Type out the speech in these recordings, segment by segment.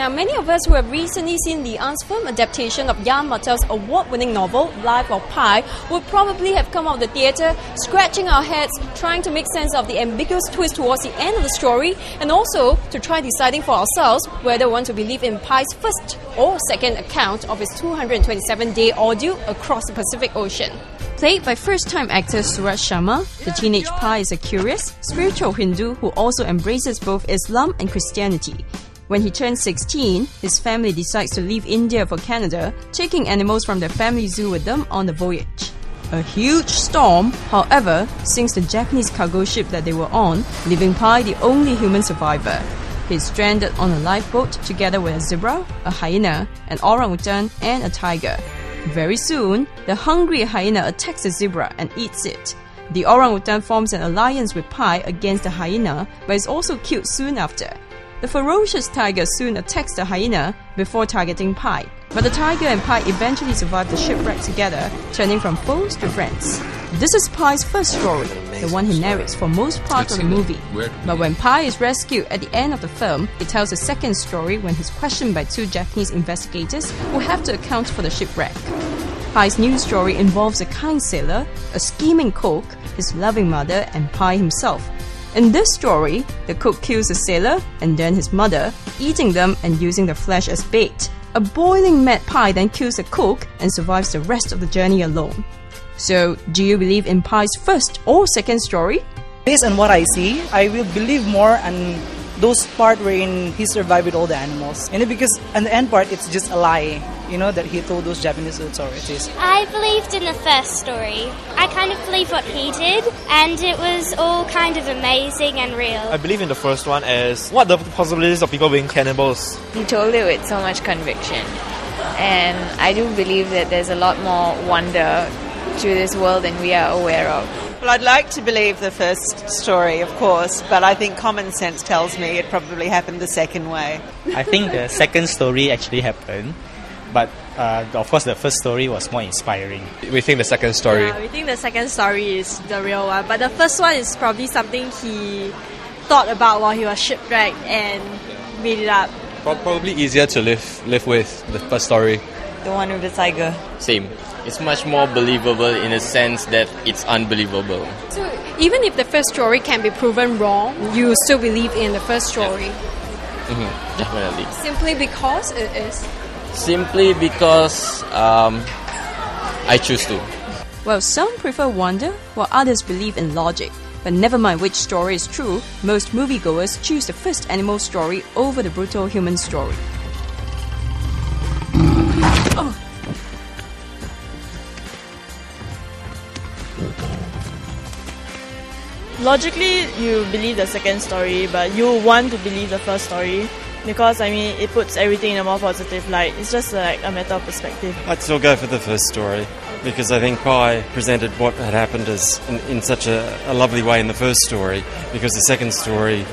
Now, many of us who have recently seen Yann's film adaptation of Yann Martel's award-winning novel, Life of Pi, would probably have come out of the theatre scratching our heads, trying to make sense of the ambiguous twist towards the end of the story, and also to try deciding for ourselves whether we want to believe in Pi's first or second account of his 227-day ordeal across the Pacific Ocean. Played by first-time actor Suraj Sharma, the teenage Pi is a curious, spiritual Hindu who also embraces both Islam and Christianity. When he turns 16, his family decides to leave India for Canada, taking animals from their family zoo with them on the voyage. A huge storm, however, sinks the Japanese cargo ship that they were on, leaving Pi the only human survivor. He's stranded on a lifeboat together with a zebra, a hyena, an orangutan, and a tiger. Very soon, the hungry hyena attacks the zebra and eats it. The orangutan forms an alliance with Pi against the hyena, but is also killed soon after. The ferocious tiger soon attacks the hyena before targeting Pi. But the tiger and Pi eventually survive the shipwreck together, turning from foes to friends. This is Pi's first story, the one he narrates for most parts of the movie. But when Pi is rescued at the end of the film, he tells a second story when he's questioned by two Japanese investigators who have to account for the shipwreck. Pi's new story involves a kind sailor, a scheming cook, his loving mother, and Pi himself. In this story, the cook kills the sailor and then his mother, eating them and using the flesh as bait. A boiling mad Pi then kills the cook and survives the rest of the journey alone. So, do you believe in Pi's first or second story? Based on what I see, I will believe more on those part wherein he survived with all the animals. And because on the end part, it's just a lie, that he told those Japanese authorities. I believed in the first story. I kind of believe what he did, and it was all kind of amazing and real. I believe in the first one as what are the possibilities of people being cannibals. He told it with so much conviction. And I do believe that there's a lot more wonder to this world than we are aware of. Well, I'd like to believe the first story, of course, but I think common sense tells me it probably happened the second way. I think the second story actually happened, but of course the first story was more inspiring. We think the second story. Yeah, we think the second story is the real one, but the first one is probably something he thought about while he was shipwrecked and made it up. Probably easier to live with the first story. The one with the tiger. Same. It's much more believable in a sense that it's unbelievable. So, even if the first story can be proven wrong, you still believe in the first story? Yeah. Definitely. Simply because it is? Simply because I choose to. Well, some prefer wonder, while others believe in logic. But never mind which story is true, most moviegoers choose the first animal story over the brutal human story. Logically, you believe the second story, but you want to believe the first story because, it puts everything in a more positive light. It's just like a matter of perspective. I'd still go for the first story because I think Pi presented what had happened as in such a lovely way in the first story, because the second story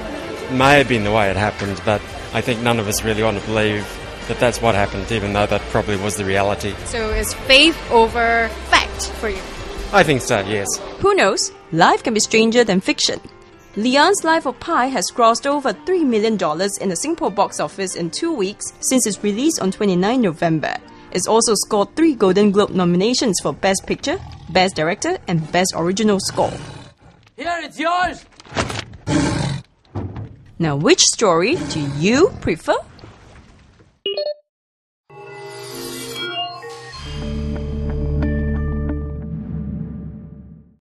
may have been the way it happened, but I think none of us really want to believe that that's what happened, even though that probably was the reality. So it's faith over fact for you? I think so, yes. Who knows? Life can be stranger than fiction. Yann's Life of Pi has grossed over $3 million in the Singapore box office in 2 weeks since its release on 29 November. It's also scored 3 Golden Globe nominations for Best Picture, Best Director, and Best Original Score. Here, it's yours! Now, which story do you prefer?